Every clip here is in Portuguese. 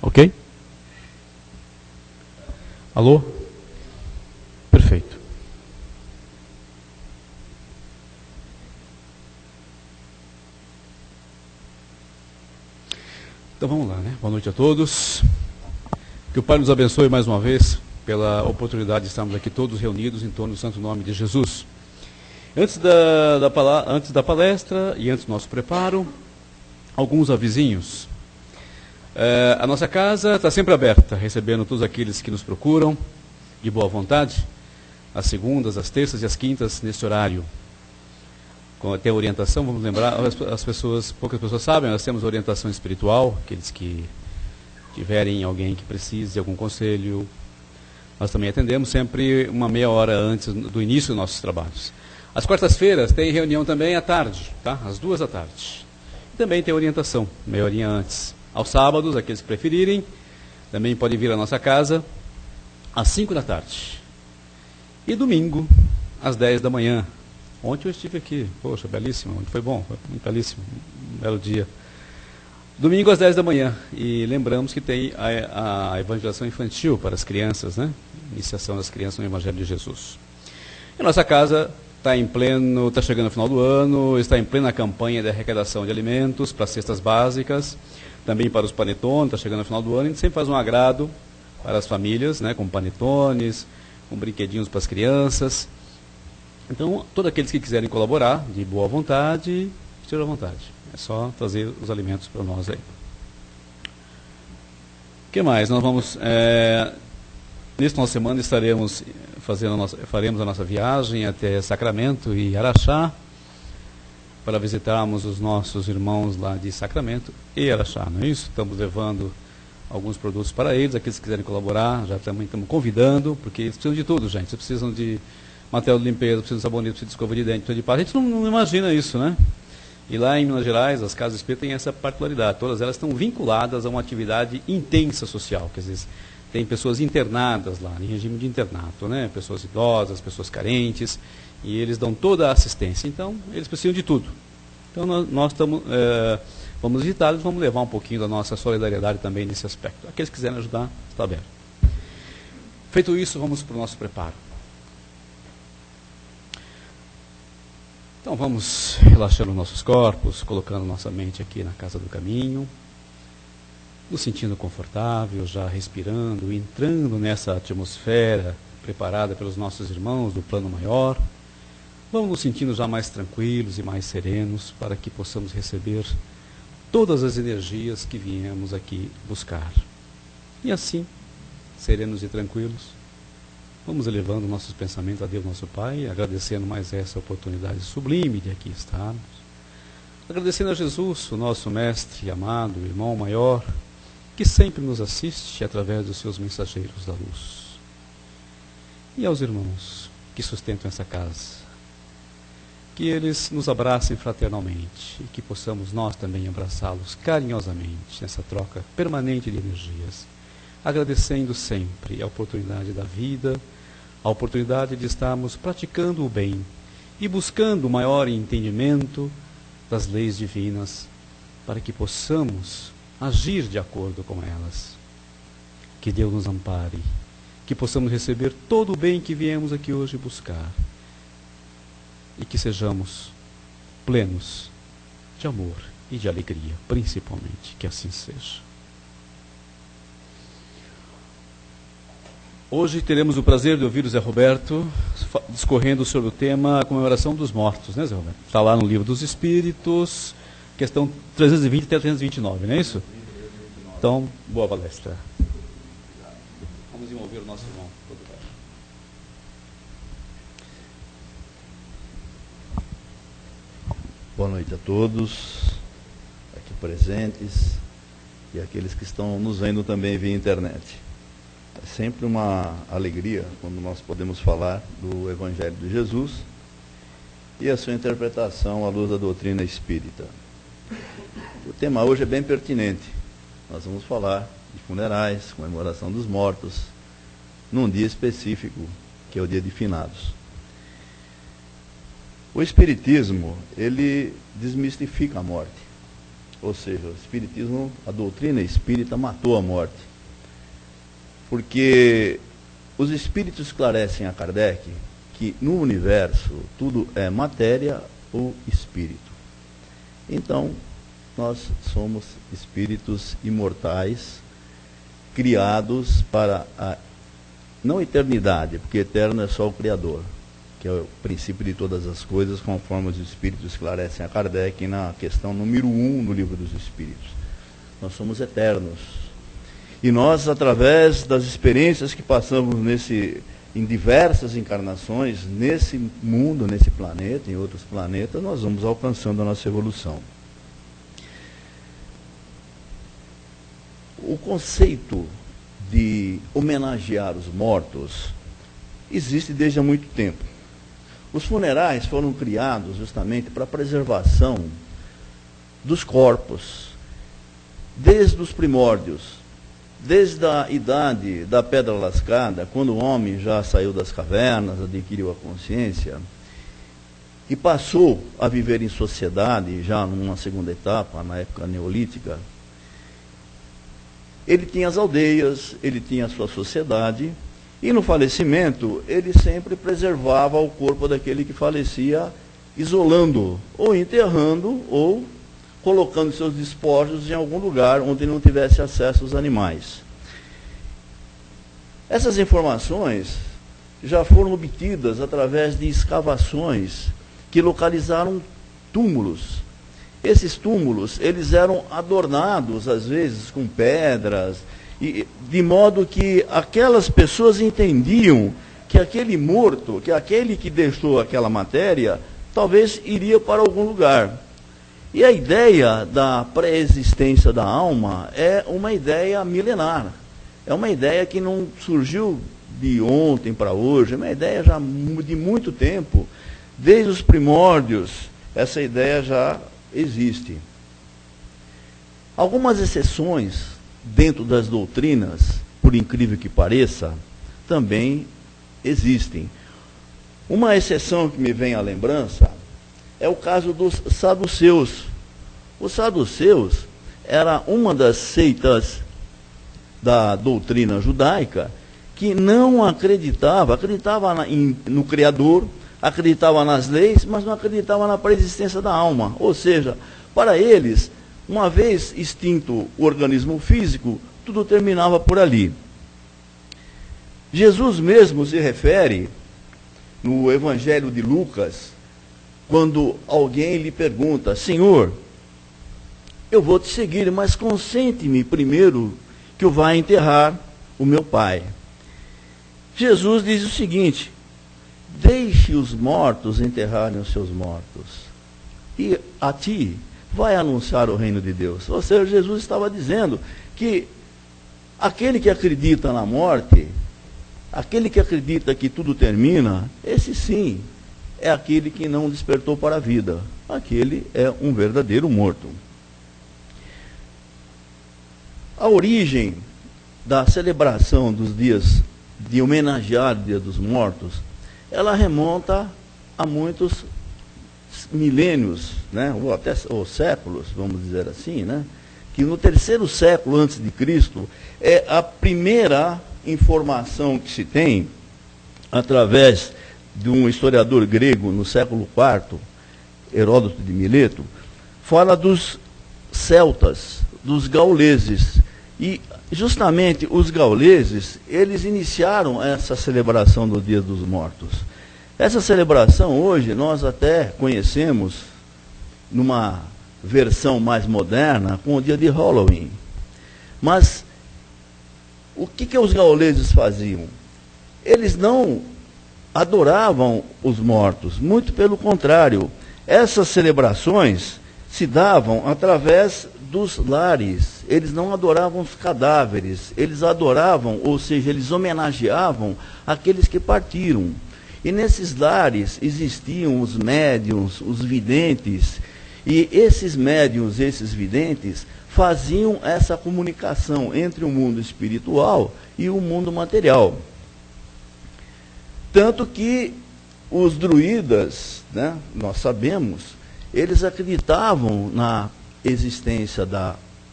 Ok? Alô? Perfeito. Então vamos lá, né? Boa noite a todos. Que o Pai nos abençoe mais uma vez pela oportunidade de estarmos aqui todos reunidos em torno do santo nome de Jesus. Antes da palestra e antes do nosso preparo, alguns avisinhos. A nossa casa está sempre aberta, recebendo todos aqueles que nos procuram de boa vontade, às segundas, às terças e às quintas, nesse horário. Tem orientação, vamos lembrar, poucas pessoas sabem, nós temos orientação espiritual, aqueles que tiverem alguém que precise de algum conselho. Nós também atendemos sempre uma meia hora antes do início dos nossos trabalhos. Às quartas-feiras tem reunião também à tarde, tá? Às 2 da tarde. Também tem orientação, meia horinha antes. Aos sábados, aqueles que preferirem, também podem vir à nossa casa às 5 da tarde. E domingo, às 10 da manhã. Ontem eu estive aqui, poxa, belíssimo, ontem foi bom, foi muito belíssimo, um belo dia. Domingo às 10 da manhã, e lembramos que tem a evangelização infantil para as crianças, né? Iniciação das crianças no Evangelho de Jesus. E nossa casa está chegando ao final do ano, está em plena campanha de arrecadação de alimentos para cestas básicas, também para os panetones, está chegando ao final do ano, a gente sempre faz um agrado para as famílias, né? Com panetones, com brinquedinhos para as crianças. Então, todos aqueles que quiserem colaborar, de boa vontade, estejam à vontade. É só trazer os alimentos para nós aí. O que mais? Nós vamos, nesta nossa semana, faremos a nossa viagem até Sacramento e Araxá, para visitarmos os nossos irmãos lá de Sacramento e Araxá, não é isso? Estamos levando alguns produtos para eles, aqueles que quiserem colaborar, já também estamos convidando, porque eles precisam de tudo, gente. Eles precisam de material de limpeza, precisam de sabonete, precisam de escova de dente, precisam de pasta. A gente não imagina isso, né? E lá em Minas Gerais, as casas espíritas têm essa particularidade. Todas elas estão vinculadas a uma atividade intensa social. Quer dizer, tem pessoas internadas lá, em regime de internato, né? Pessoas idosas, pessoas carentes, e eles dão toda a assistência. Então, eles precisam de tudo. Então, nós vamos visitá-los, vamos levar um pouquinho da nossa solidariedade também nesse aspecto. Aqueles que quiserem ajudar, está aberto. Feito isso, vamos para o nosso preparo. Então vamos relaxando nossos corpos, colocando nossa mente aqui na casa do caminho, nos sentindo confortável, já respirando, entrando nessa atmosfera preparada pelos nossos irmãos do plano maior. Vamos nos sentindo já mais tranquilos e mais serenos para que possamos receber todas as energias que viemos aqui buscar. E assim, serenos e tranquilos, vamos elevando nossos pensamentos a Deus nosso Pai, agradecendo mais essa oportunidade sublime de aqui estarmos. Agradecendo a Jesus, o nosso mestre amado, irmão maior, que sempre nos assiste através dos seus mensageiros da luz. E aos irmãos que sustentam essa casa, que eles nos abracem fraternalmente e que possamos nós também abraçá-los carinhosamente nessa troca permanente de energias, agradecendo sempre a oportunidade da vida, a oportunidade de estarmos praticando o bem e buscando maior entendimento das leis divinas para que possamos agir de acordo com elas. Que Deus nos ampare, que possamos receber todo o bem que viemos aqui hoje buscar e que sejamos plenos de amor e de alegria, principalmente, que assim seja. Hoje teremos o prazer de ouvir o Zé Roberto discorrendo sobre o tema comemoração dos mortos, né, Zé Roberto? Está lá no Livro dos Espíritos, questão 320 até 329, não é isso? Então, boa palestra. Vamos envolver o nosso irmão. Boa noite a todos aqui presentes e aqueles que estão nos vendo também via internet. É sempre uma alegria quando nós podemos falar do Evangelho de Jesus e a sua interpretação à luz da doutrina espírita. O tema hoje é bem pertinente. Nós vamos falar de funerais, comemoração dos mortos, num dia específico, que é o dia de finados. O Espiritismo, ele desmistifica a morte. Ou seja, o espiritismo, a doutrina espírita matou a morte. Porque os espíritos esclarecem a Kardec que no universo tudo é matéria ou espírito. Então, nós somos espíritos imortais, criados para a não eternidade, porque eterno é só o Criador, que é o princípio de todas as coisas, conforme os espíritos esclarecem a Kardec na questão número 1 do Livro dos Espíritos. Nós somos eternos. E nós, através das experiências que passamos em diversas encarnações, nesse mundo, nesse planeta, em outros planetas, nós vamos alcançando a nossa evolução. O conceito de homenagear os mortos existe desde há muito tempo. Os funerais foram criados justamente para a preservação dos corpos, desde os primórdios, desde a idade da pedra lascada, quando o homem já saiu das cavernas, adquiriu a consciência e passou a viver em sociedade, já numa segunda etapa, na época neolítica. Ele tinha as aldeias, ele tinha a sua sociedade, e no falecimento ele sempre preservava o corpo daquele que falecia, isolando, ou enterrando, ou colocando seus despojos em algum lugar onde não tivesse acesso aos animais. Essas informações já foram obtidas através de escavações que localizaram túmulos. Esses túmulos, eles eram adornados, às vezes, com pedras, de modo que aquelas pessoas entendiam que aquele morto, que aquele que deixou aquela matéria, talvez iria para algum lugar. E a ideia da pré-existência da alma é uma ideia milenar. É uma ideia que não surgiu de ontem para hoje, é uma ideia já de muito tempo. Desde os primórdios, essa ideia já existe. Algumas exceções dentro das doutrinas, por incrível que pareça, também existem. Uma exceção que me vem à lembrança é o caso dos saduceus. Os saduceus era uma das seitas da doutrina judaica que não acreditava no Criador, acreditava nas leis, mas não acreditava na pré-existência da alma. Ou seja, para eles, uma vez extinto o organismo físico, tudo terminava por ali. Jesus mesmo se refere, no Evangelho de Lucas, quando alguém lhe pergunta: Senhor, eu vou te seguir, mas consente-me primeiro que eu vá enterrar o meu pai. Jesus diz o seguinte: deixe os mortos enterrarem os seus mortos, e a ti vai anunciar o reino de Deus. Ou seja, Jesus estava dizendo que aquele que acredita na morte, aquele que acredita que tudo termina, esse sim é aquele que não despertou para a vida. Aquele é um verdadeiro morto. A origem da celebração dos dias de homenagear o Dia dos Mortos, ela remonta a muitos milênios, né, ou séculos, vamos dizer assim, né, que no 3º século antes de Cristo é a primeira informação que se tem através de um historiador grego no século IV, Heródoto de Mileto, fala dos celtas, dos gauleses. E justamente os gauleses, eles iniciaram essa celebração do Dia dos Mortos. Essa celebração hoje nós até conhecemos numa versão mais moderna com o dia de Halloween. Mas o que os gauleses faziam? Eles não adoravam os mortos, muito pelo contrário. Essas celebrações se davam através dos lares. Eles não adoravam os cadáveres, eles adoravam, ou seja, eles homenageavam aqueles que partiram. E nesses lares existiam os médiuns, os videntes, e esses médiuns, esses videntes, faziam essa comunicação entre o mundo espiritual e o mundo material. Tanto que os druidas, né, nós sabemos, eles acreditavam na existência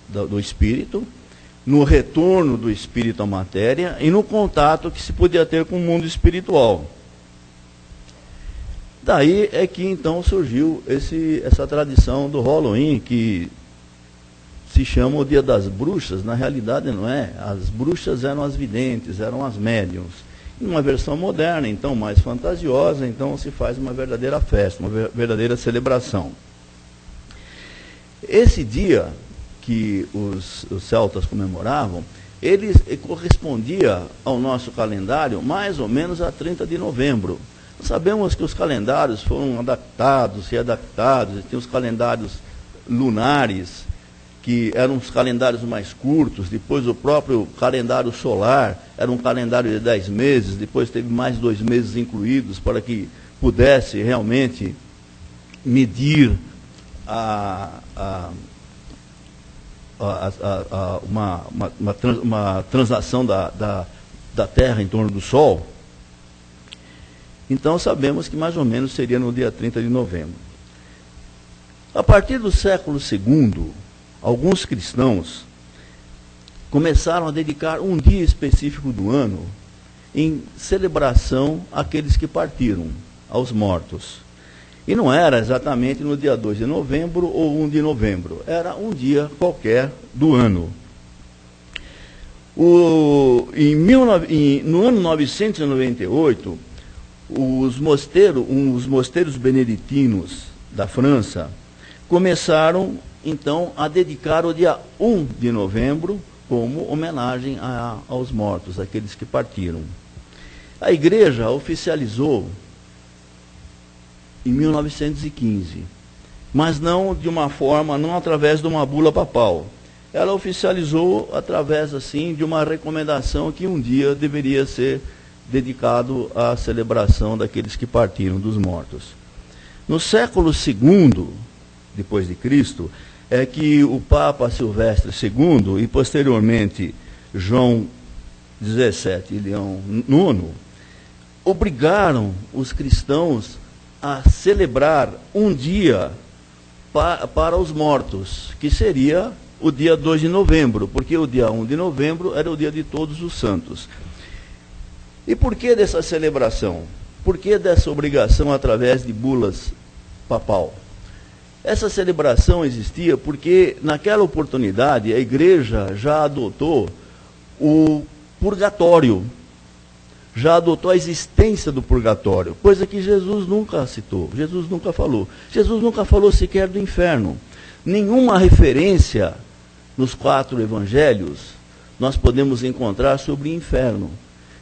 do espírito, no retorno do espírito à matéria e no contato que se podia ter com o mundo espiritual. Daí é que então surgiu essa tradição do Halloween, que se chama o Dia das Bruxas. Na realidade não é. As bruxas eram as videntes, eram as médiuns. Em uma versão moderna, então mais fantasiosa, então se faz uma verdadeira festa, uma verdadeira celebração. Esse dia que os celtas comemoravam, ele correspondia ao nosso calendário mais ou menos a 30 de novembro. Sabemos que os calendários foram adaptados, readaptados, tem os calendários lunares, que eram os calendários mais curtos, depois o próprio calendário solar era um calendário de 10 meses, depois teve mais 2 meses incluídos para que pudesse realmente medir uma translação da Terra em torno do Sol. Então sabemos que mais ou menos seria no dia 30 de novembro. A partir do século II, alguns cristãos começaram a dedicar um dia específico do ano em celebração àqueles que partiram, aos mortos. E não era exatamente no dia 2 de novembro ou 1 de novembro, era um dia qualquer do ano. No ano 998, os mosteiros beneditinos da França começaram então a dedicar o dia 1 de novembro como homenagem aos mortos, aqueles que partiram. A igreja oficializou em 1915, mas não de uma forma, não através de uma bula papal. Ela oficializou através assim de uma recomendação que um dia deveria ser dedicado à celebração daqueles que partiram dos mortos. No século II, depois de Cristo, é que o Papa Silvestre II e posteriormente João XVII e Leão IX obrigaram os cristãos a celebrar um dia para os mortos, que seria o dia 2 de novembro, porque o dia 1 de novembro era o dia de Todos os Santos. E por que dessa celebração? Por que dessa obrigação através de bulas papal? Essa celebração existia porque, naquela oportunidade, a igreja já adotou o purgatório, já adotou a existência do purgatório, coisa que Jesus nunca citou, Jesus nunca falou. Jesus nunca falou sequer do inferno. Nenhuma referência nos 4 evangelhos nós podemos encontrar sobre o inferno.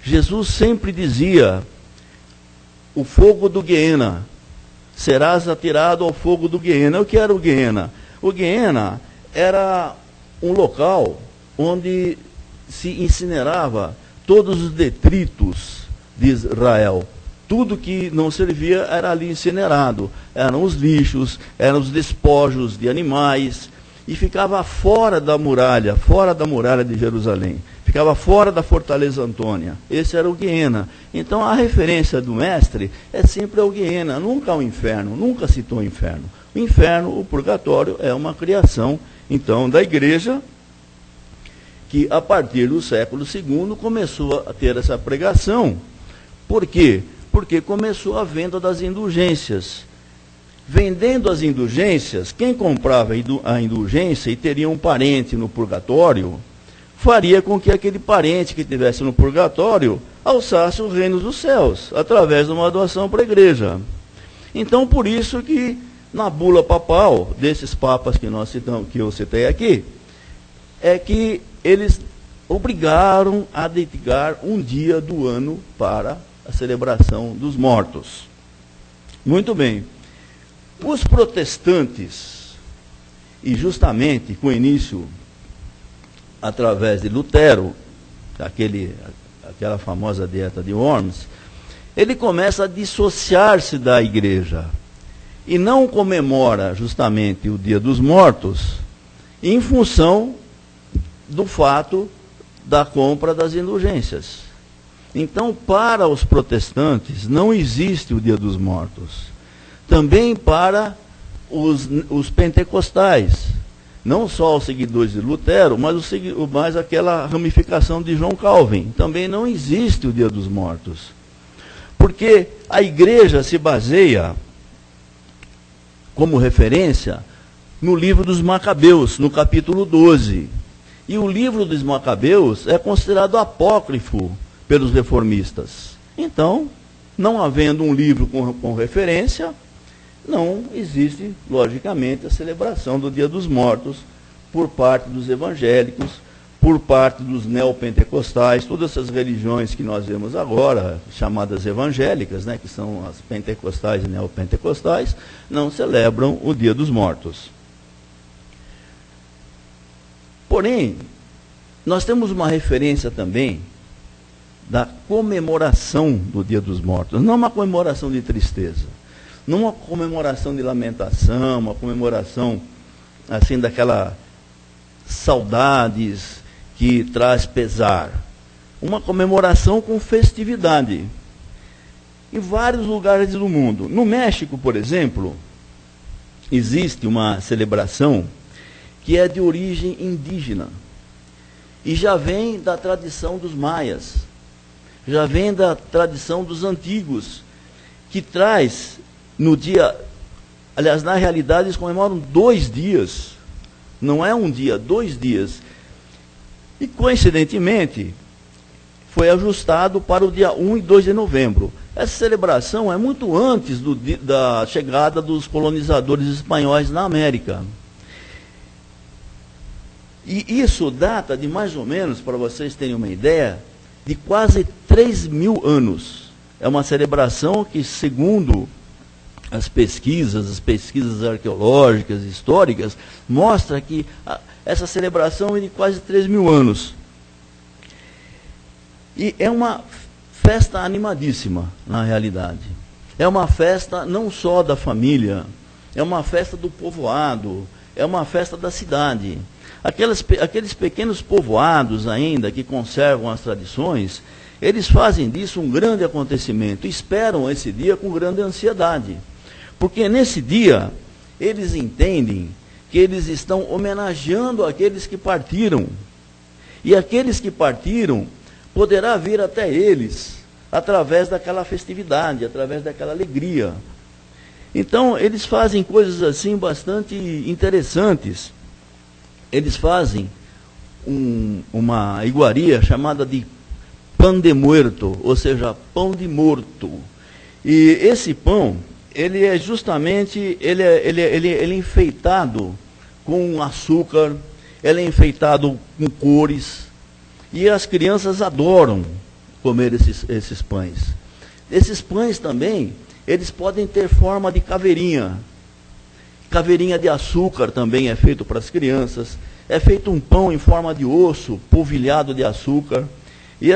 Jesus sempre dizia: o fogo do Guiena, serás atirado ao fogo do Guiena. O que era o Guiena? O Guiena era um local onde se incinerava todos os detritos de Israel. Tudo que não servia era ali incinerado. Eram os lixos, eram os despojos de animais, e ficava fora da muralha de Jerusalém. Ficava fora da fortaleza Antônia. Esse era o Guiena. Então a referência do mestre é sempre ao Guiena, nunca ao inferno, nunca citou o inferno. O inferno, o purgatório, é uma criação, então, da igreja, que a partir do século II começou a ter essa pregação. Por quê? Porque começou a venda das indulgências. Vendendo as indulgências, quem comprava a indulgência e teria um parente no purgatório, faria com que aquele parente que estivesse no purgatório alçasse o reino dos céus, através de uma doação para a igreja. Então, por isso que na bula papal, desses papas que nós citamos, que eu citei aqui, é que eles obrigaram a dedicar um dia do ano para a celebração dos mortos. Muito bem. Os protestantes, e justamente com início através de Lutero, aquela famosa dieta de Worms, ele começa a dissociar-se da igreja e não comemora justamente o Dia dos Mortos em função do fato da compra das indulgências. Então, para os protestantes, não existe o Dia dos Mortos. Também para os pentecostais, Não só os seguidores de Lutero, mas aquela ramificação de João Calvin. Também não existe o Dia dos Mortos. Porque a igreja se baseia, como referência, no livro dos Macabeus, no capítulo 12. E o livro dos Macabeus é considerado apócrifo pelos reformistas. Então, não havendo um livro com referência, não existe, logicamente, a celebração do Dia dos Mortos por parte dos evangélicos, por parte dos neopentecostais, todas essas religiões que nós vemos agora, chamadas evangélicas, né, que são as pentecostais e neopentecostais, não celebram o Dia dos Mortos. Porém, nós temos uma referência também da comemoração do Dia dos Mortos, não uma comemoração de tristeza, não uma comemoração de lamentação, uma comemoração assim daquela saudades que traz pesar, uma comemoração com festividade em vários lugares do mundo. No México, por exemplo, existe uma celebração que é de origem indígena e já vem da tradição dos maias, já vem da tradição dos antigos, que traz no dia, aliás, na realidade eles comemoram 2 dias, não é um dia, 2 dias. E coincidentemente, foi ajustado para o dia 1 e 2 de novembro. Essa celebração é muito antes da chegada dos colonizadores espanhóis na América. E isso data de mais ou menos, para vocês terem uma ideia, de quase 3.000 anos. É uma celebração que, segundo as pesquisas arqueológicas, históricas, mostra que essa celebração é de quase 3.000 anos. E é uma festa animadíssima, na realidade. É uma festa não só da família, é uma festa do povoado, é uma festa da cidade. Aqueles pequenos povoados ainda que conservam as tradições, eles fazem disso um grande acontecimento, esperam esse dia com grande ansiedade. Porque nesse dia, eles entendem que eles estão homenageando aqueles que partiram. E aqueles que partiram poderá vir até eles através daquela festividade, através daquela alegria. Então, eles fazem coisas assim bastante interessantes. Eles fazem uma iguaria chamada de pan de muerto, ou seja, pão de morto. E esse pão, ele é justamente, ele é enfeitado com açúcar, ele é enfeitado com cores, e as crianças adoram comer esses pães. Esses pães também, eles podem ter forma de caveirinha. Caveirinha de açúcar também é feito para as crianças. É feito um pão em forma de osso, polvilhado de açúcar. E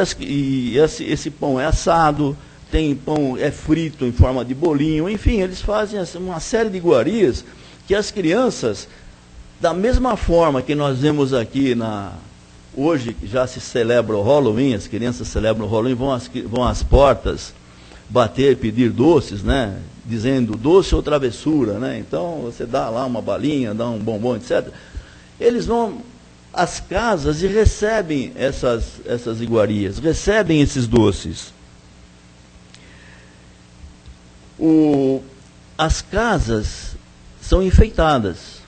esse pão é assado, tem pão, é frito em forma de bolinho. Enfim, eles fazem uma série de iguarias que as crianças, da mesma forma que nós vemos aqui hoje, que já se celebra o Halloween, as crianças celebram o Halloween, vão às portas bater, pedir doces, né? Dizendo doce ou travessura, né? Então você dá lá uma balinha, dá um bombom, etc. Eles vão às casas e recebem essas iguarias, recebem esses doces. As casas são enfeitadas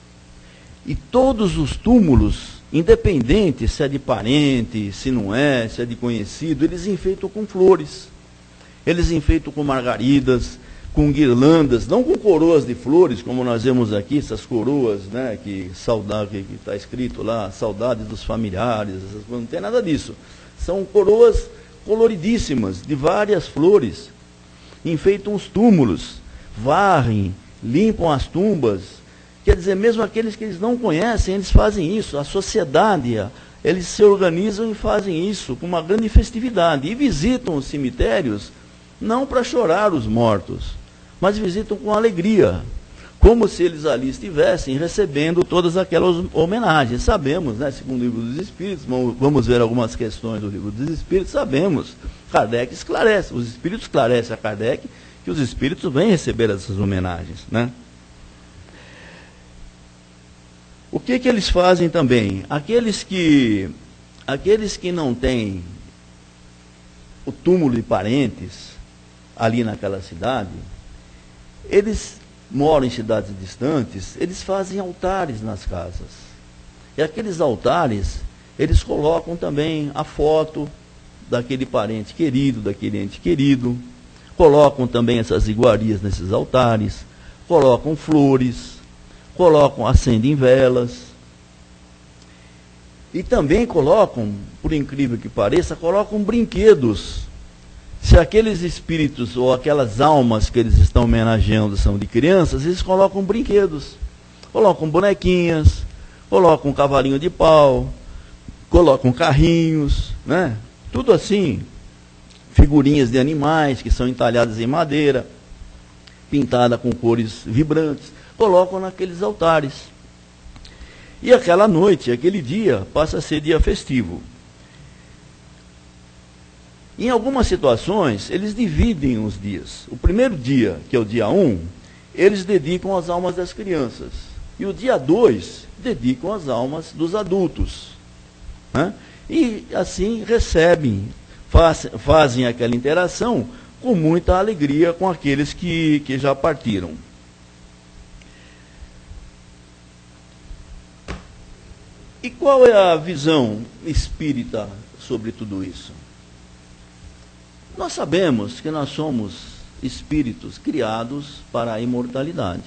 e todos os túmulos, independente se é de parente, se não é, se é de conhecido, eles enfeitam com flores. Eles enfeitam com margaridas, com guirlandas, não com coroas de flores, como nós vemos aqui, essas coroas, né, que está escrito lá, saudades dos familiares, não tem nada disso. São coroas coloridíssimas, de várias flores. Enfeitam os túmulos, varrem, limpam as tumbas. Quer dizer, mesmo aqueles que eles não conhecem, eles fazem isso. A sociedade, eles se organizam e fazem isso com uma grande festividade. E visitam os cemitérios, não para chorar os mortos, mas visitam com alegria, como se eles ali estivessem recebendo todas aquelas homenagens. Sabemos, né, segundo o Livro dos Espíritos, vamos ver algumas questões do Livro dos Espíritos, sabemos, Kardec esclarece, os Espíritos esclarecem a Kardec que os Espíritos vêm receber essas homenagens, né? O que eles fazem também? Aqueles que não têm o túmulo de parentes ali naquela cidade, eles moram em cidades distantes, eles fazem altares nas casas. E aqueles altares, eles colocam também a foto daquele parente querido, daquele ente querido, colocam também essas iguarias nesses altares, colocam flores, acendem velas, e também colocam, por incrível que pareça, colocam brinquedos. Se aqueles espíritos ou aquelas almas que eles estão homenageando são de crianças, eles colocam brinquedos, colocam bonequinhas, colocam cavalinho de pau, colocam carrinhos, né? Tudo assim, figurinhas de animais que são entalhadas em madeira, pintada com cores vibrantes, colocam naqueles altares. E aquela noite, aquele dia, passa a ser dia festivo. Em algumas situações, eles dividem os dias. O primeiro dia, que é o dia 1, eles dedicam às almas das crianças. E o dia 2, dedicam às almas dos adultos. Né? E assim recebem, fazem aquela interação com muita alegria com aqueles que já partiram. E qual é a visão espírita sobre tudo isso? Nós sabemos que nós somos espíritos criados para a imortalidade.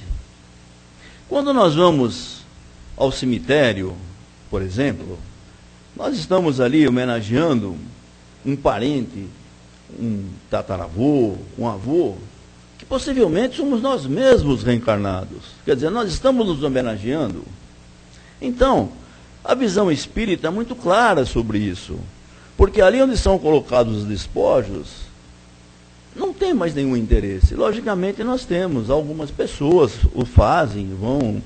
Quando nós vamos ao cemitério, por exemplo, nós estamos ali homenageando um parente, um tataravô, um avô, que possivelmente somos nós mesmos reencarnados. Quer dizer, nós estamos nos homenageando. Então, a visão espírita é muito clara sobre isso. Porque ali onde são colocados os despojos, não tem mais nenhum interesse. Logicamente nós temos, algumas pessoas o fazem, vão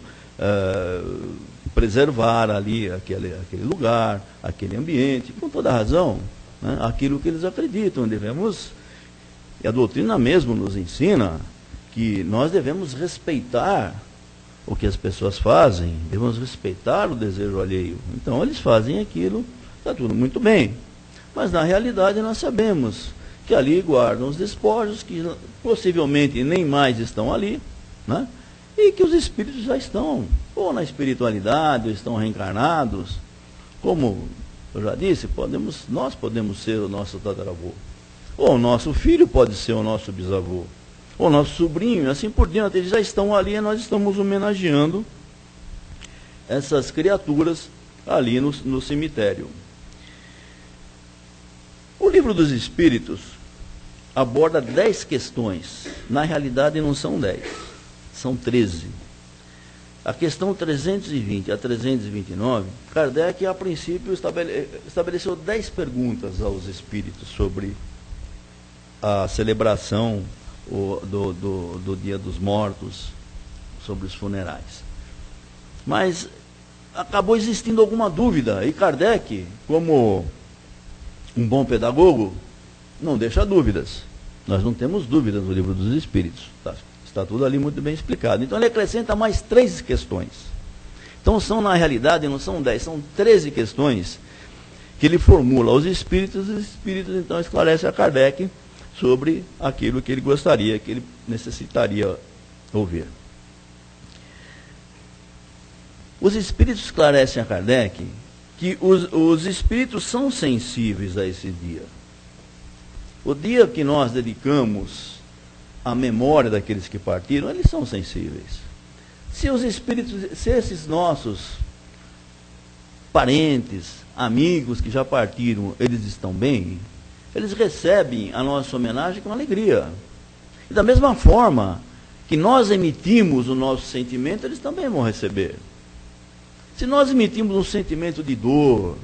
preservar ali aquele lugar, aquele ambiente, com toda razão, né? Aquilo que eles acreditam. E a doutrina mesmo nos ensina que nós devemos respeitar o que as pessoas fazem, devemos respeitar o desejo alheio. Então eles fazem aquilo, está tudo muito bem. Mas na realidade nós sabemos que ali guardam os despojos, que possivelmente nem mais estão ali, né? E que os espíritos já estão, ou na espiritualidade, ou estão reencarnados. Como eu já disse, nós podemos ser o nosso tataravô, ou o nosso filho pode ser o nosso bisavô, ou nosso sobrinho, assim por diante. Eles já estão ali e nós estamos homenageando essas criaturas ali no cemitério. O Livro dos Espíritos aborda 10 questões. Na realidade não são 10, são 13. A questão 320 a 329, Kardec a princípio estabeleceu 10 perguntas aos espíritos sobre a celebração do Dia dos Mortos, sobre os funerais. Mas acabou existindo alguma dúvida, e Kardec, como um bom pedagogo, não deixa dúvidas. Nós não temos dúvidas no Livro dos Espíritos. Está tudo ali muito bem explicado. Então ele acrescenta mais 3 questões. Então na realidade não são 10, são 13 questões que ele formula aos espíritos, e os espíritos então esclarecem a Kardec sobre aquilo que ele gostaria, que ele necessitaria ouvir. Os espíritos esclarecem a Kardec que os espíritos são sensíveis a esse dia. O dia que nós dedicamos à memória daqueles que partiram, eles são sensíveis. Se esses nossos parentes, amigos que já partiram, eles estão bem, eles recebem a nossa homenagem com alegria. E da mesma forma que nós emitimos o nosso sentimento, eles também vão receber. Se nós emitimos um sentimento de dor,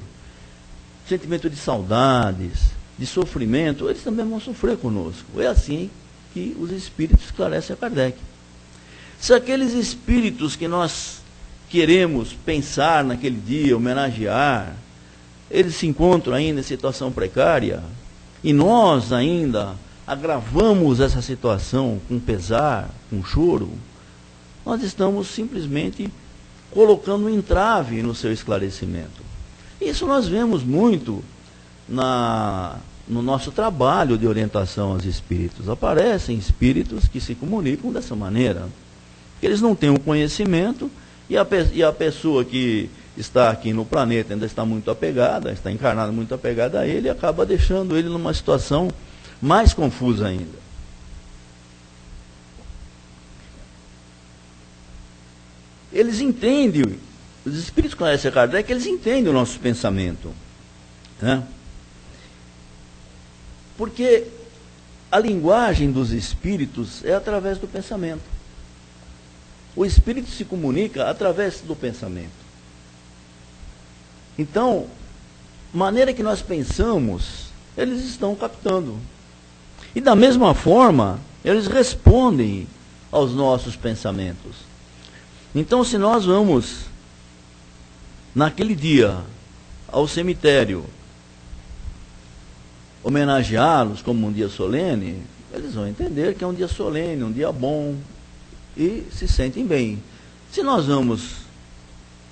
sentimento de saudades, de sofrimento, eles também vão sofrer conosco. É assim que os espíritos esclarecem a Kardec. Se aqueles espíritos que nós queremos pensar naquele dia, homenagear, eles se encontram ainda em situação precária, e nós ainda agravamos essa situação com pesar, com choro, nós estamos simplesmente colocando um entrave no seu esclarecimento. Isso nós vemos muito no nosso trabalho de orientação aos espíritos. Aparecem espíritos que se comunicam dessa maneira. Eles não têm o conhecimento e a pessoa que está aqui no planeta ainda está muito apegada, está encarnada muito apegada a ele, e acaba deixando ele numa situação mais confusa ainda. Eles entendem, os espíritos que conhecem Kardec, eles entendem o nosso pensamento, né? Porque a linguagem dos espíritos é através do pensamento. O espírito se comunica através do pensamento. Então, maneira que nós pensamos, eles estão captando. E da mesma forma, eles respondem aos nossos pensamentos. Então, se nós vamos, naquele dia, ao cemitério, homenageá-los como um dia solene, eles vão entender que é um dia solene, um dia bom, e se sentem bem. Se nós vamos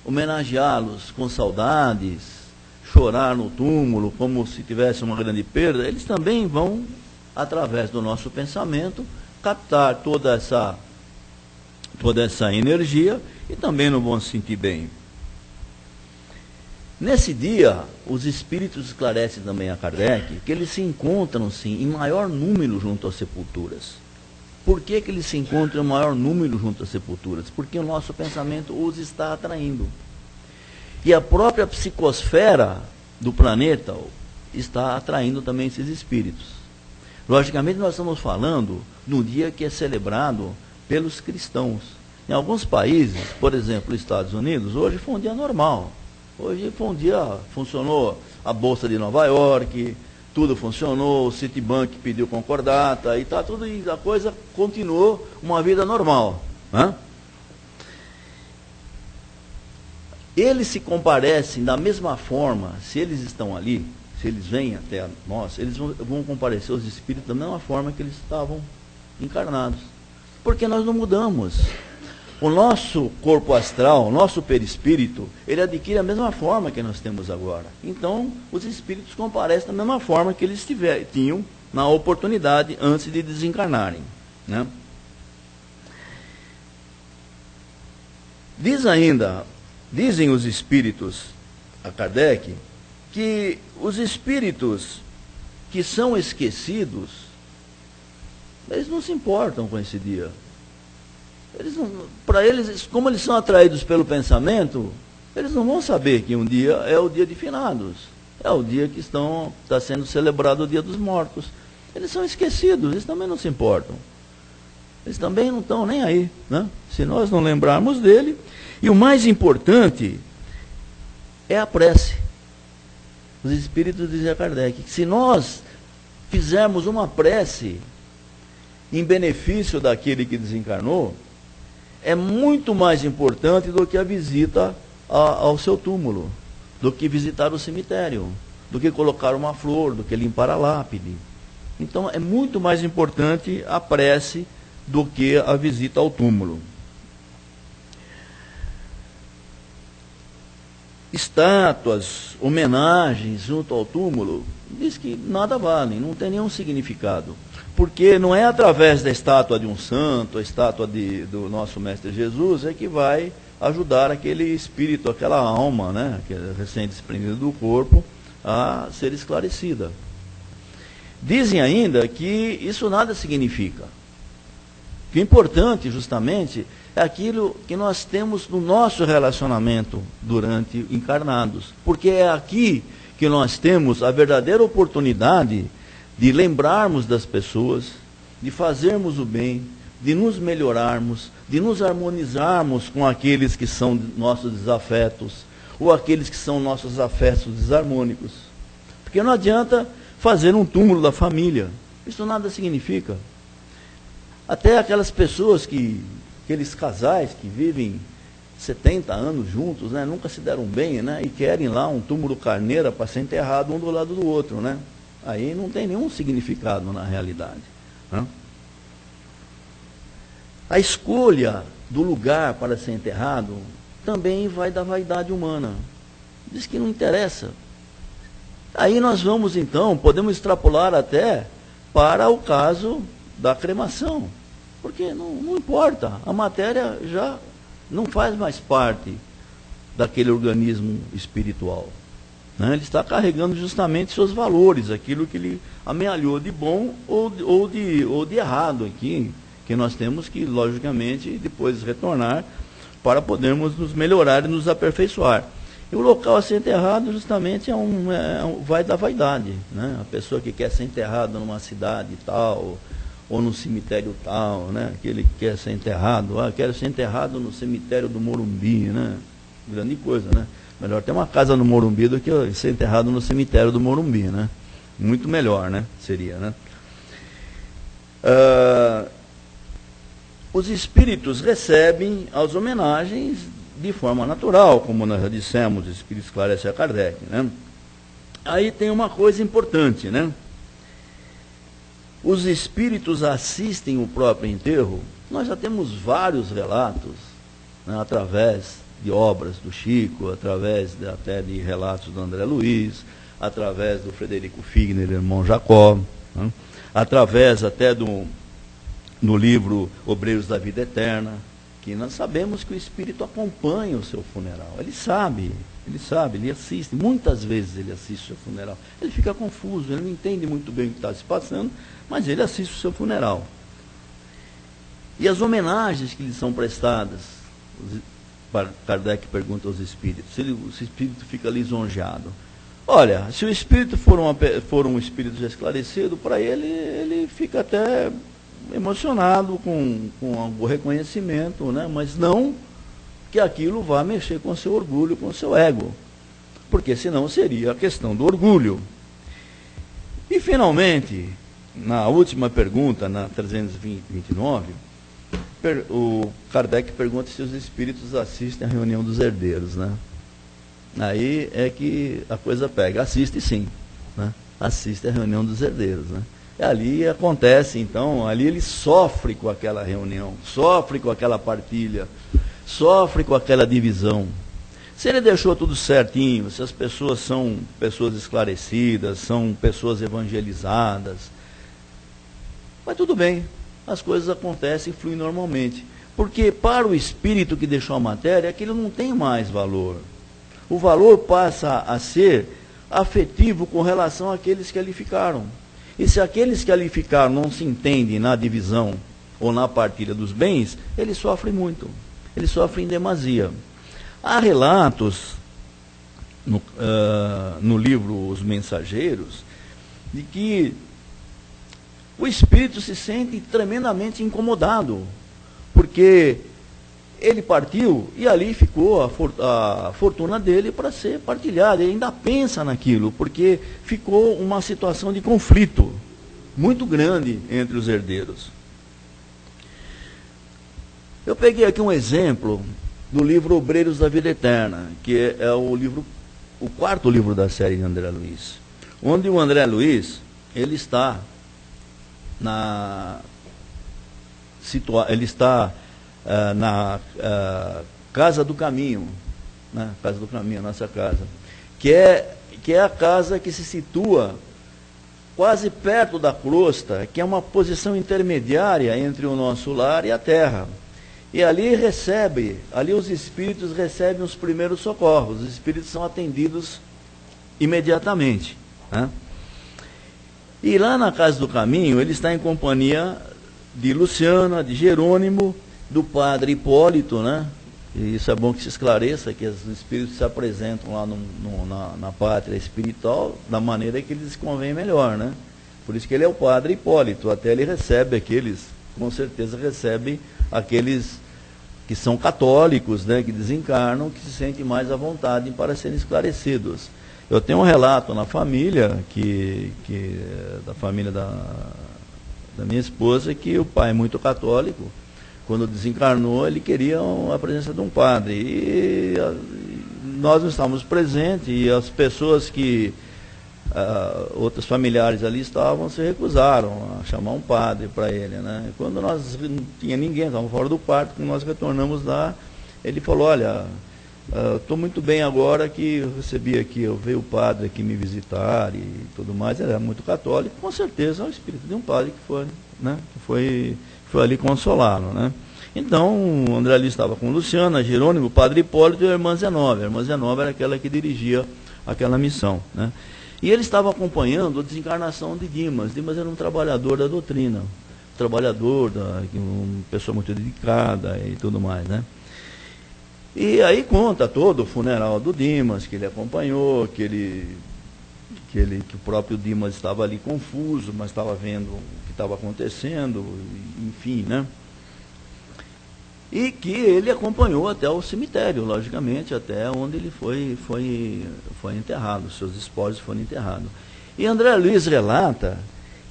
homenageá-los com saudades, chorar no túmulo como se tivesse uma grande perda, eles também vão, através do nosso pensamento, captar toda essa energia e também não vão se sentir bem. Nesse dia, os espíritos esclarecem também a Kardec que eles se encontram, sim, em maior número junto às sepulturas. Por que eles se encontram em maior número junto às sepulturas? Porque o nosso pensamento os está atraindo. E a própria psicosfera do planeta está atraindo também esses espíritos. Logicamente, nós estamos falando no dia que é celebrado pelos cristãos. Em alguns países, por exemplo, Estados Unidos, hoje foi um dia normal. Hoje foi um dia, funcionou a Bolsa de Nova York, tudo funcionou, o Citibank pediu concordata, e tá tudo, e a coisa continuou uma vida normal, né? Eles se comparecem da mesma forma, se eles estão ali, se eles vêm até nós, eles vão comparecer aos espíritos da mesma forma que eles estavam encarnados. Porque nós não mudamos. O nosso corpo astral, o nosso perispírito, ele adquire a mesma forma que nós temos agora. Então, os espíritos comparecem da mesma forma que eles tinham na oportunidade antes de desencarnarem, né? Dizem os espíritos a Kardec que os espíritos que são esquecidos, eles não se importam com esse dia. Para eles, como eles são atraídos pelo pensamento, eles não vão saber que um dia é o dia de finados, é o dia que está sendo celebrado o dia dos mortos. Eles são esquecidos, eles também não se importam. Eles também não estão nem aí, né? Se nós não lembrarmos dele. E o mais importante é a prece. Os espíritos dizem a Kardec que se nós fizermos uma prece em benefício daquele que desencarnou, é muito mais importante do que a visita ao seu túmulo, do que visitar o cemitério, do que colocar uma flor, do que limpar a lápide. Então é muito mais importante a prece do que a visita ao túmulo. Estátuas, homenagens junto ao túmulo, diz que nada valem, não tem nenhum significado. Porque não é através da estátua de um santo, a estátua do nosso Mestre Jesus, é que vai ajudar aquele espírito, aquela alma, né, que é recém-desprendida do corpo, a ser esclarecida. Dizem ainda que isso nada significa. Que o importante, justamente, é aquilo que nós temos no nosso relacionamento durante encarnados. Porque é aqui que nós temos a verdadeira oportunidade de lembrarmos das pessoas, de fazermos o bem, de nos melhorarmos, de nos harmonizarmos com aqueles que são nossos desafetos, ou aqueles que são nossos afetos desarmônicos. Porque não adianta fazer um túmulo da família. Isso nada significa. Até aquelas pessoas aqueles casais que vivem 70 anos juntos, né, nunca se deram bem, né, e querem lá um túmulo carneira para ser enterrado um do lado do outro, né? Aí não tem nenhum significado na realidade, né? A escolha do lugar para ser enterrado também vai da vaidade humana. Diz que não interessa. Aí nós vamos então, podemos extrapolar até para o caso da cremação. Porque não importa, a matéria já não faz mais parte daquele organismo espiritual. Né? Ele está carregando justamente seus valores, aquilo que ele amealhou de bom ou de errado aqui, que nós temos que, logicamente, depois retornar para podermos nos melhorar e nos aperfeiçoar. E o local a ser enterrado justamente vai da vaidade. Né? A pessoa que quer ser enterrada numa cidade tal, ou num cemitério tal, né? Aquele que quer ser enterrado, quero ser enterrado no cemitério do Morumbi, né? Grande coisa, né? Melhor ter uma casa no Morumbi do que ser enterrado no cemitério do Morumbi, né? Muito melhor, né? Seria, né? Os espíritos recebem as homenagens de forma natural, como nós já dissemos, o Espírito esclarece a Kardec, né? Aí tem uma coisa importante, né? Os espíritos assistem o próprio enterro. Nós já temos vários relatos, né, através de obras do Chico, através até de relatos do André Luiz, através do Frederico Figner, irmão Jacó, né, através até no livro Obreiros da Vida Eterna, que nós sabemos que o espírito acompanha o seu funeral. Ele sabe, ele assiste, muitas vezes ele assiste o seu funeral. Ele fica confuso, ele não entende muito bem o que está se passando, mas ele assiste o seu funeral. E as homenagens que lhe são prestadas, Kardec pergunta aos espíritos, se o espírito fica lisonjeado. Olha, se o espírito for um espírito esclarecido, para ele fica até emocionado com o reconhecimento, né? Mas não que aquilo vá mexer com o seu orgulho, com o seu ego, porque senão seria a questão do orgulho. E finalmente, na última pergunta, na 329, o Kardec pergunta se os espíritos assistem à reunião dos herdeiros, né? Aí é que a coisa pega. Assiste sim, né? Assiste à reunião dos herdeiros, né? E ali acontece, então, ali ele sofre com aquela reunião, sofre com aquela partilha, sofre com aquela divisão. Se ele deixou tudo certinho, se as pessoas são pessoas esclarecidas, são pessoas evangelizadas, mas tudo bem, as coisas acontecem e fluem normalmente. Porque para o espírito que deixou a matéria, aquilo não tem mais valor. O valor passa a ser afetivo com relação àqueles que ali ficaram. E se aqueles que ali ficaram não se entendem na divisão ou na partilha dos bens, eles sofrem muito. Eles sofrem em demasia. Há relatos no livro Os Mensageiros de que o espírito se sente tremendamente incomodado, porque ele partiu e ali ficou a fortuna dele para ser partilhada. Ele ainda pensa naquilo, porque ficou uma situação de conflito muito grande entre os herdeiros. Eu peguei aqui um exemplo do livro Obreiros da Vida Eterna, que é o quarto livro da série de André Luiz, onde o André Luiz, ele está na Casa do Caminho, né? Casa do Caminho, a nossa casa, que é a casa que se situa quase perto da crosta, que é uma posição intermediária entre o nosso lar e a terra. E ali os espíritos recebem os primeiros socorros, os espíritos são atendidos imediatamente, né? E lá na Casa do Caminho, ele está em companhia de Luciana, de Jerônimo, do padre Hipólito, né? E isso é bom que se esclareça, que os espíritos se apresentam lá na pátria espiritual da maneira que lhes convém melhor, né? Por isso que ele é o padre Hipólito, até ele recebe com certeza recebe aqueles que são católicos, né? Que desencarnam, que se sentem mais à vontade para serem esclarecidos. Eu tenho um relato na família, da família da minha esposa, que o pai é muito católico. Quando desencarnou, ele queria a presença de um padre. E nós não estávamos presentes, e as pessoas que, outros familiares ali estavam, se recusaram a chamar um padre para ele, né? Quando nós não tinha ninguém, estávamos fora do quarto, quando nós retornamos lá, ele falou, olha, Estou muito bem agora que eu recebi aqui, veio o padre aqui me visitar e tudo mais, ele era muito católico, com certeza é o espírito de um padre que foi, né, que foi ali consolá-lo, né. Então, o André Luiz estava com Luciana, Jerônimo, o padre Hipólito e a irmã Zenóbia. A irmã Zenóbia era aquela que dirigia aquela missão, né. E ele estava acompanhando a desencarnação de Dimas. Dimas era um trabalhador da doutrina, uma pessoa muito dedicada e tudo mais, né. E aí conta todo o funeral do Dimas, que ele acompanhou, que o próprio Dimas estava ali confuso, mas estava vendo o que estava acontecendo, enfim, né? E que ele acompanhou até o cemitério, logicamente, até onde ele foi enterrado, seus espólios foram enterrados. E André Luiz relata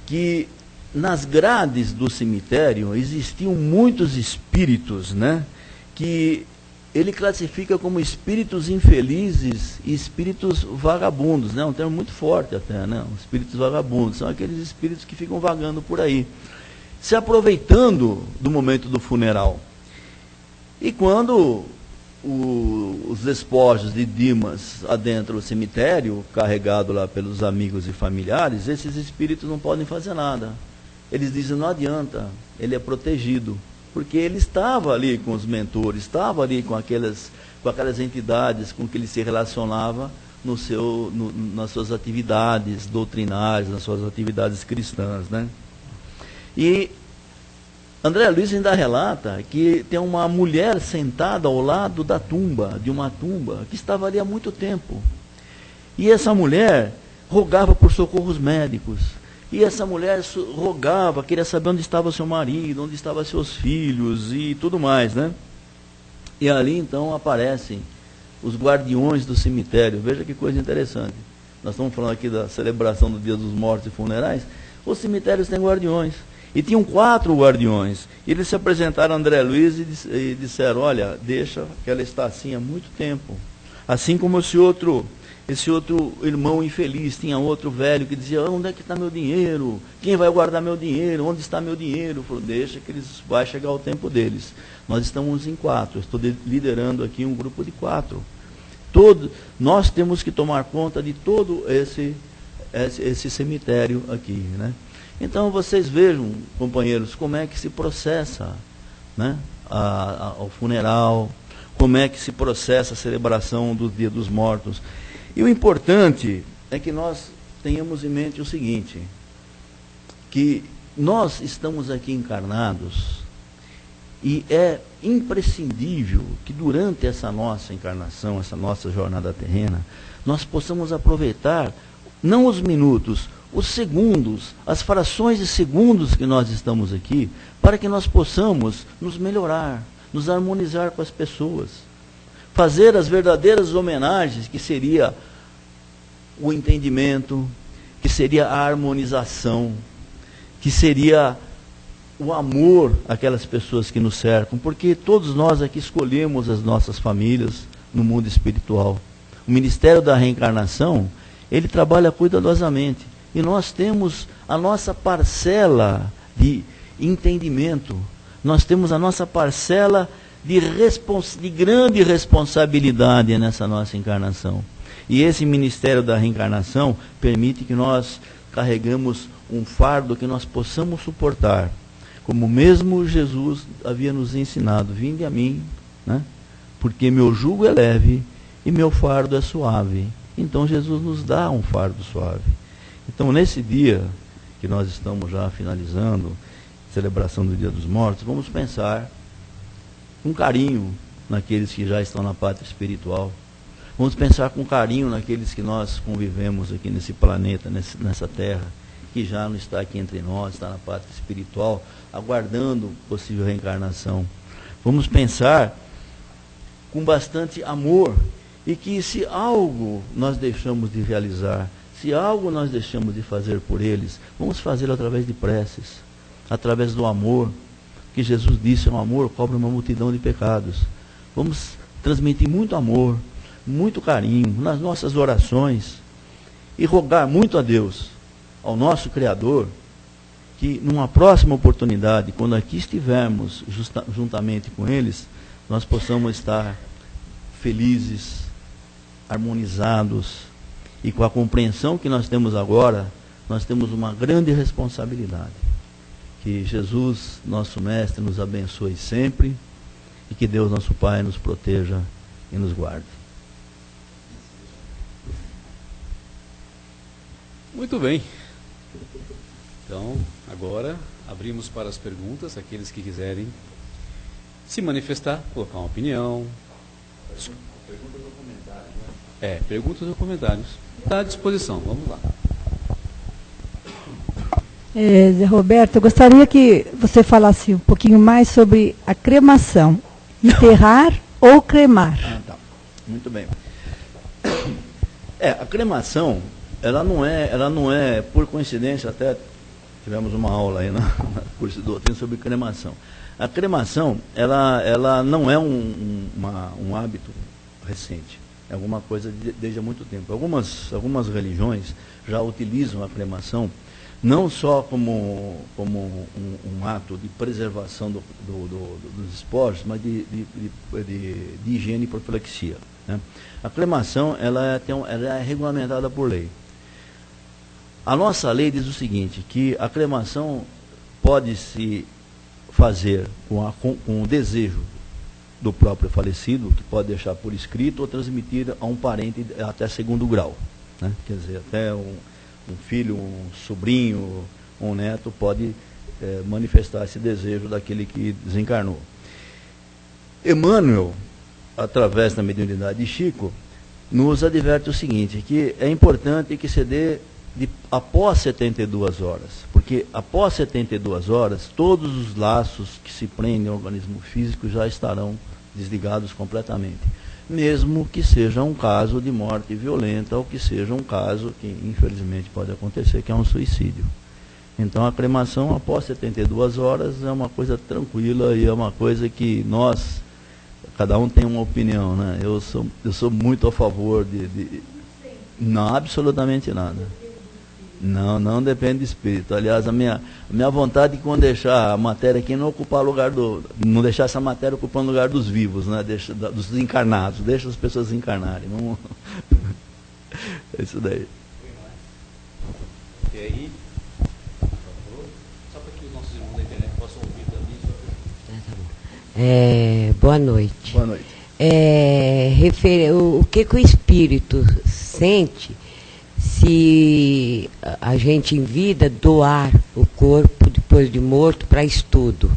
que nas grades do cemitério existiam muitos espíritos, né? Que ele classifica como espíritos infelizes e espíritos vagabundos, né? Um termo muito forte até, né? Os espíritos vagabundos são aqueles espíritos que ficam vagando por aí, se aproveitando do momento do funeral. E quando os despojos de Dimas adentram o cemitério, carregado lá pelos amigos e familiares, esses espíritos não podem fazer nada. Eles dizem, não adianta, ele é protegido. Porque ele estava ali com os mentores, estava ali com aquelas entidades com que ele se relacionava nas suas atividades doutrinárias, nas suas atividades cristãs, né? E André Luiz ainda relata que tem uma mulher sentada ao lado de uma tumba, que estava ali há muito tempo. E essa mulher rogava por socorros médicos. E essa mulher rogava, queria saber onde estava seu marido, onde estavam seus filhos e tudo mais, né? E ali então aparecem os guardiões do cemitério. Veja que coisa interessante. Nós estamos falando aqui da celebração do Dia dos Mortos e funerais. Os cemitérios têm guardiões. E tinham 4 guardiões. E eles se apresentaram a André Luiz e disseram, olha, deixa que ela está assim há muito tempo. Assim como esse outro irmão infeliz, tinha outro velho que dizia, onde é que está meu dinheiro? Quem vai guardar meu dinheiro? Onde está meu dinheiro? Falou, deixa que vai chegar o tempo deles. Nós estamos em 4, eu estou liderando aqui um grupo de 4. Nós temos que tomar conta de todo esse cemitério aqui, né? Então vocês vejam, companheiros, como é que se processa, né, o funeral, como é que se processa a celebração do Dia dos Mortos. E o importante é que nós tenhamos em mente o seguinte, que nós estamos aqui encarnados e é imprescindível que durante essa nossa encarnação, essa nossa jornada terrena, nós possamos aproveitar, não os minutos, os segundos, as frações de segundos que nós estamos aqui, para que nós possamos nos melhorar, nos harmonizar com as pessoas. Fazer as verdadeiras homenagens, que seria o entendimento, que seria a harmonização, que seria o amor àquelas pessoas que nos cercam, porque todos nós aqui escolhemos as nossas famílias no mundo espiritual. O Ministério da Reencarnação, ele trabalha cuidadosamente, e nós temos a nossa parcela de entendimento, nós temos a nossa parcela de grande responsabilidade nessa nossa encarnação. E esse Ministério da Reencarnação permite que nós carregamos um fardo que nós possamos suportar, como mesmo Jesus havia nos ensinado, vinde a mim, né? Porque meu jugo é leve e meu fardo é suave. Então Jesus nos dá um fardo suave. Então nesse dia que nós estamos já finalizando, celebração do Dia dos Mortos, vamos pensar com carinho naqueles que já estão na pátria espiritual. Vamos pensar com carinho naqueles que nós convivemos aqui nesse planeta, nessa terra, que já não está aqui entre nós, está na pátria espiritual, aguardando possível reencarnação. Vamos pensar com bastante amor, e que se algo nós deixamos de realizar, se algo nós deixamos de fazer por eles, vamos fazê-lo através de preces, através do amor, que Jesus disse, o amor cobre uma multidão de pecados. Vamos transmitir muito amor, muito carinho nas nossas orações, e rogar muito a Deus, ao nosso Criador, que numa próxima oportunidade, quando aqui estivermos juntamente com eles, nós possamos estar felizes, harmonizados, e com a compreensão que nós temos agora, nós temos uma grande responsabilidade. Que Jesus, nosso Mestre, nos abençoe sempre, e que Deus, nosso Pai, nos proteja e nos guarde. Muito bem. Então, agora abrimos para as perguntas, aqueles que quiserem se manifestar, colocar uma opinião. Perguntas ou comentários, né? Perguntas ou comentários. Está à disposição, vamos lá. Zé Roberto, eu gostaria que você falasse um pouquinho mais sobre a cremação. Enterrar ou cremar? Tá. Muito bem. A cremação, ela não é, por coincidência, até tivemos uma aula aí na curso de doutrina sobre cremação. A cremação, ela não é um hábito recente, é alguma coisa desde há muito tempo. Algumas religiões já utilizam a cremação não só como um ato de preservação dos espólios, mas de higiene e profilaxia, né? A cremação ela é regulamentada por lei. A nossa lei diz o seguinte, que a cremação pode se fazer com o desejo do próprio falecido, que pode deixar por escrito ou transmitir a um parente até segundo grau, né? Quer dizer, até um filho, um sobrinho, um neto pode manifestar esse desejo daquele que desencarnou. Emmanuel, através da mediunidade de Chico, nos adverte o seguinte, que é importante que se dê após 72 horas, porque após 72 horas, todos os laços que se prendem ao organismo físico já estarão desligados completamente. Mesmo que seja um caso de morte violenta ou que seja um caso que infelizmente pode acontecer, que é um suicídio. Então a cremação após 72 horas é uma coisa tranquila e é uma coisa que nós, cada um tem uma opinião, né? Eu sou muito a favor não, absolutamente nada. Não depende do espírito. Aliás, a minha vontade é que quando deixar a matéria aqui não ocupar lugar não deixar essa matéria ocupando o lugar dos vivos, né? Dos encarnados, deixa as pessoas encarnarem. Não... É isso daí. E aí, só para que os nossos irmãos da internet possam ouvir também. Boa noite. Boa noite. O que o espírito sente se a gente em vida doar o corpo depois de morto para estudo?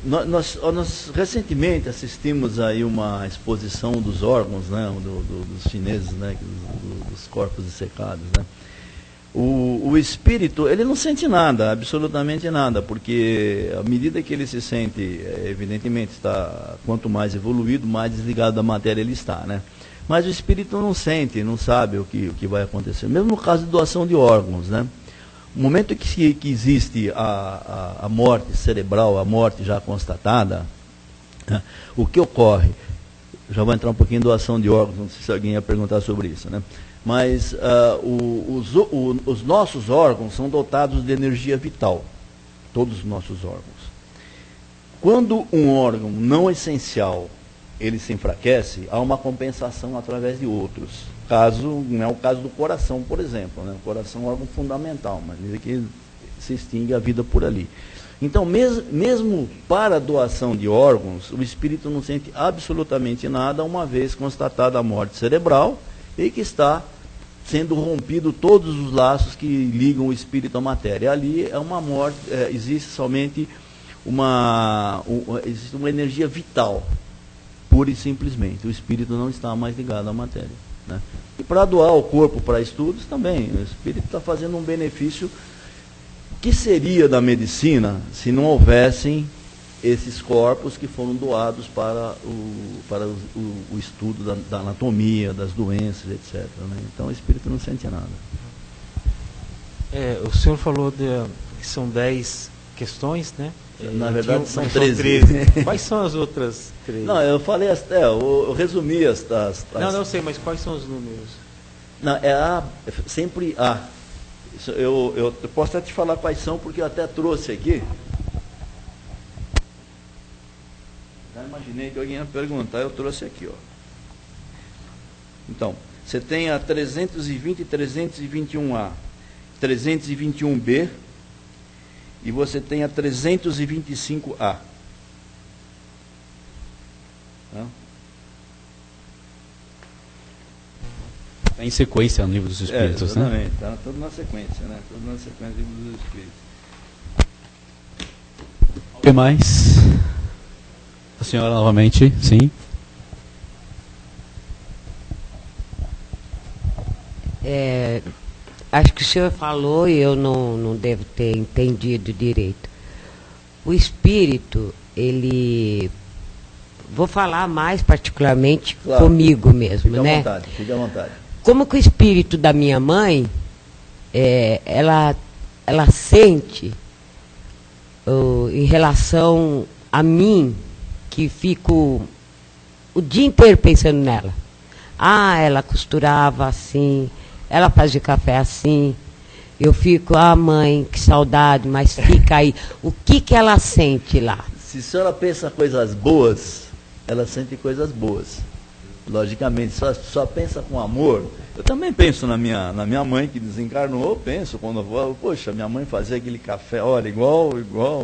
Nós recentemente assistimos aí uma exposição dos órgãos, né, dos chineses, né, dos corpos dissecados, né. O espírito, ele não sente nada, absolutamente nada, porque à medida que ele se sente, evidentemente, quanto mais evoluído, mais desligado da matéria ele está, né? Mas o espírito não sente, não sabe o que vai acontecer. Mesmo no caso de doação de órgãos, né? No momento que existe a morte cerebral, a morte já constatada, né? O que ocorre? Já vou entrar um pouquinho em doação de órgãos, não sei se alguém ia perguntar sobre isso, né? Mas os nossos órgãos são dotados de energia vital, todos os nossos órgãos. Quando um órgão não essencial ele se enfraquece, há uma compensação através de outros. Não é o caso do coração, por exemplo, né? O coração é um órgão fundamental, mas é que se extingue a vida por ali. Então, mesmo para a doação de órgãos, o espírito não sente absolutamente nada, uma vez constatada a morte cerebral e que está sendo rompido todos os laços que ligam o espírito à matéria. Ali é uma morte, existe somente existe uma energia vital, pura e simplesmente. O espírito não está mais ligado à matéria, né? E para doar o corpo para estudos também, o espírito está fazendo um benefício. O que seria da medicina se não houvessem esses corpos que foram doados para o estudo da anatomia, das doenças, etc., né? Então o espírito não sente nada. O senhor falou que são 10 questões, né? Na verdade são 13. 13. Quais são as outras 3? Não, eu falei, eu resumi as... Não sei, mas quais são os números? Não, sempre A. Eu posso até te falar quais são, porque eu até trouxe aqui. imaginei que alguém ia perguntar, eu trouxe aqui, ó. Então, você tem a 320 e 321A, 321B, e você tem a 325A. Está em sequência no livro dos Espíritos, exatamente, né? Está tudo na sequência, né? Tudo na sequência do livro dos Espíritos. O que mais? A senhora novamente, sim. Acho que o senhor falou e eu não devo ter entendido direito. O espírito, ele... Vou falar mais particularmente comigo mesmo, fique né? À vontade, fique à vontade. Como que o espírito da minha mãe, ela sente em relação a mim, que fico o dia inteiro pensando nela. Ah, ela costurava assim, ela fazia café assim. Eu fico, mãe, que saudade, mas fica aí. O que ela sente lá? Se a senhora pensa coisas boas, ela sente coisas boas. Logicamente, só pensa com amor. Eu também penso na minha mãe que desencarnou, eu penso quando eu vou, poxa, minha mãe fazia aquele café, olha, igual,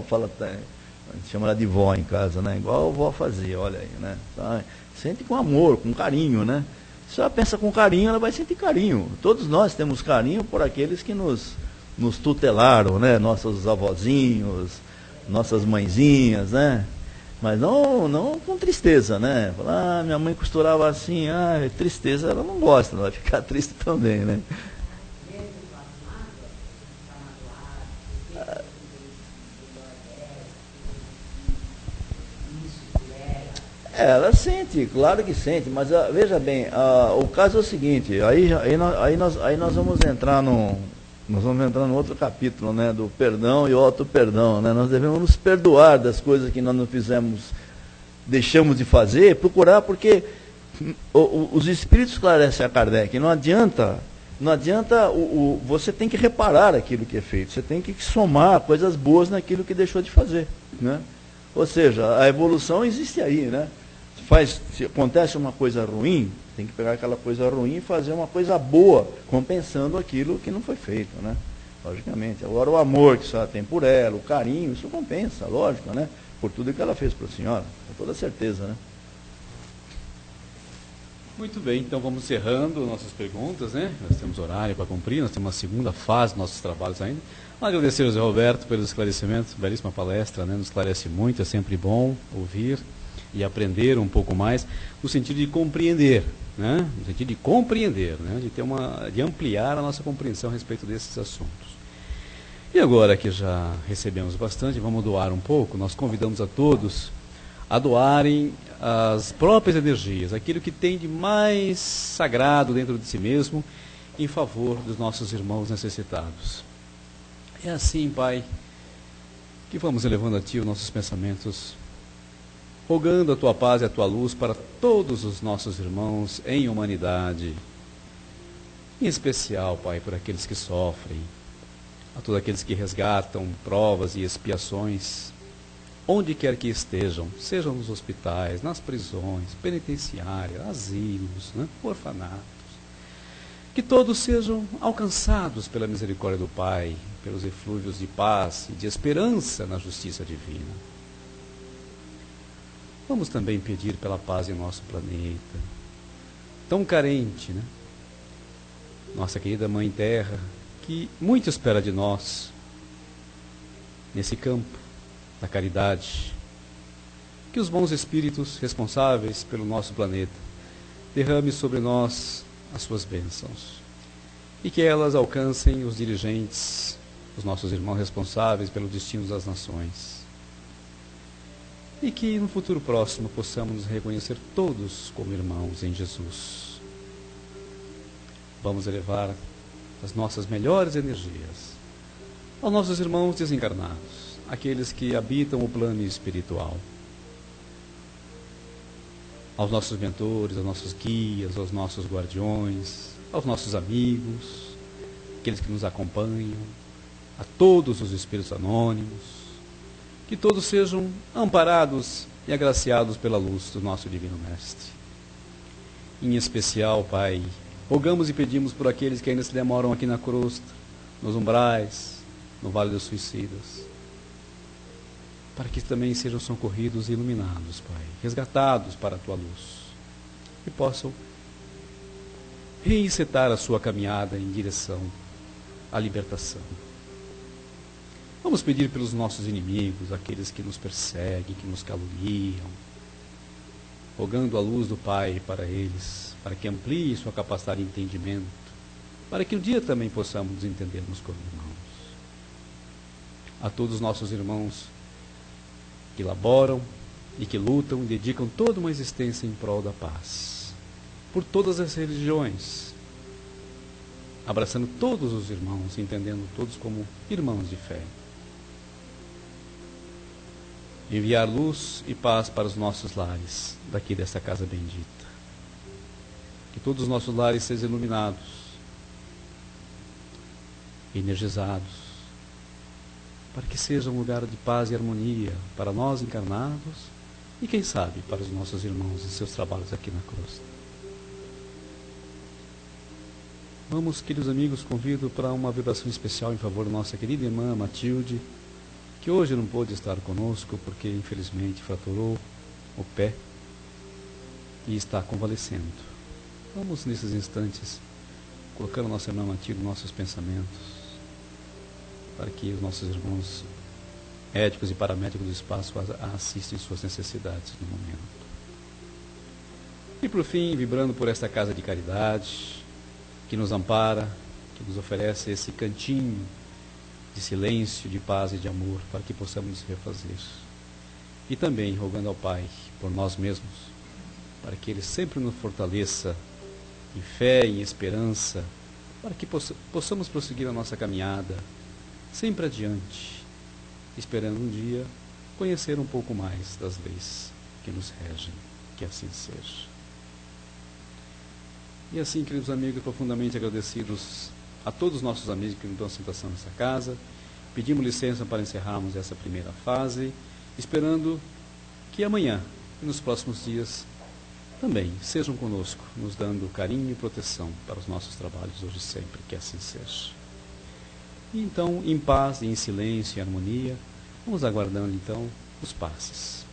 fala, a gente chama ela de vó em casa, né? Igual a vó fazia, olha aí, né? Sente com amor, com carinho, né? Se ela pensa com carinho, ela vai sentir carinho. Todos nós temos carinho por aqueles que nos tutelaram, né? Nossos avózinhos, nossas mãezinhas, né? Mas não com tristeza, né? Falar, minha mãe costurava assim, tristeza ela não gosta, ela vai ficar triste também, né? Ela sente, claro que sente, mas veja bem, o caso é o seguinte, aí nós vamos entrar no outro capítulo, né, do perdão e auto-perdão, né? Nós devemos nos perdoar das coisas que nós não fizemos, deixamos de fazer, procurar, porque os espíritos esclarecem a Kardec, não adianta você tem que reparar aquilo que é feito, você tem que somar coisas boas naquilo que deixou de fazer, né? Ou seja, a evolução existe aí, né? Se acontece uma coisa ruim, tem que pegar aquela coisa ruim e fazer uma coisa boa, compensando aquilo que não foi feito, né? Logicamente. Agora o amor que a senhora tem por ela, o carinho, isso compensa, lógico, né? Por tudo que ela fez para a senhora, com toda certeza, né? Muito bem, então vamos encerrando nossas perguntas, né? Nós temos horário para cumprir, nós temos uma segunda fase dos nossos trabalhos ainda. Agradecer ao Zé Roberto pelos esclarecimentos, belíssima palestra, né? Nos esclarece muito, é sempre bom ouvir e aprender um pouco mais, no sentido de compreender, né? No sentido de compreender, né? De ampliar a nossa compreensão a respeito desses assuntos. E agora que já recebemos bastante, vamos doar um pouco, nós convidamos a todos a doarem as próprias energias, aquilo que tem de mais sagrado dentro de si mesmo, em favor dos nossos irmãos necessitados. É assim, Pai, que vamos elevando a Ti os nossos pensamentos, rogando a Tua paz e a Tua luz para todos os nossos irmãos em humanidade, em especial, Pai, por aqueles que sofrem, a todos aqueles que resgatam provas e expiações, onde quer que estejam, sejam nos hospitais, nas prisões, penitenciárias, asilos, né, orfanatos, que todos sejam alcançados pela misericórdia do Pai, pelos eflúvios de paz e de esperança na justiça divina. Vamos também pedir pela paz em nosso planeta, tão carente, né? Nossa querida Mãe Terra, que muito espera de nós, nesse campo da caridade, que os bons espíritos responsáveis pelo nosso planeta derrame sobre nós as suas bênçãos e que elas alcancem os dirigentes, os nossos irmãos responsáveis pelos destinos das nações, e que no futuro próximo possamos nos reconhecer todos como irmãos em Jesus. Vamos elevar as nossas melhores energias aos nossos irmãos desencarnados, aqueles que habitam o plano espiritual, aos nossos mentores, aos nossos guias, aos nossos guardiões, aos nossos amigos, aqueles que nos acompanham, a todos os espíritos anônimos, que todos sejam amparados e agraciados pela luz do nosso Divino Mestre. Em especial, Pai, rogamos e pedimos por aqueles que ainda se demoram aqui na crosta, nos umbrais, no Vale dos Suicidas, para que também sejam socorridos e iluminados, Pai, resgatados para a Tua luz, e possam reencetar a sua caminhada em direção à libertação. Vamos pedir pelos nossos inimigos, aqueles que nos perseguem, que nos caluniam, rogando a luz do Pai para eles, para que amplie sua capacidade de entendimento, para que um dia também possamos nos entendermos como irmãos. A todos os nossos irmãos que laboram e que lutam e dedicam toda uma existência em prol da paz, por todas as religiões, abraçando todos os irmãos, entendendo todos como irmãos de fé. Enviar luz e paz para os nossos lares, daqui dessa casa bendita. Que todos os nossos lares sejam iluminados, energizados, para que seja um lugar de paz e harmonia para nós encarnados e, quem sabe, para os nossos irmãos e seus trabalhos aqui na cruz. Vamos, queridos amigos, convido para uma vibração especial em favor da nossa querida irmã Matilde, que hoje não pôde estar conosco porque infelizmente fraturou o pé e está convalescendo. Vamos nesses instantes colocando nossa irmã Matilde em nossos pensamentos, para que os nossos irmãos médicos e paramédicos do espaço a assistem suas necessidades no momento. E por fim, vibrando por esta casa de caridade, que nos ampara, que nos oferece esse cantinho de silêncio, de paz e de amor, para que possamos nos refazer. E também rogando ao Pai, por nós mesmos, para que Ele sempre nos fortaleça em fé, em esperança, para que possamos prosseguir a nossa caminhada, sempre adiante, esperando um dia conhecer um pouco mais das leis que nos regem, que assim seja. E assim, queridos amigos, profundamente agradecidos a todos os nossos amigos que nos dão sentação nessa casa, pedimos licença para encerrarmos essa primeira fase, esperando que amanhã e nos próximos dias também sejam conosco, nos dando carinho e proteção para os nossos trabalhos hoje e sempre, que assim seja. E então, em paz, em silêncio e harmonia, vamos aguardando então os passes.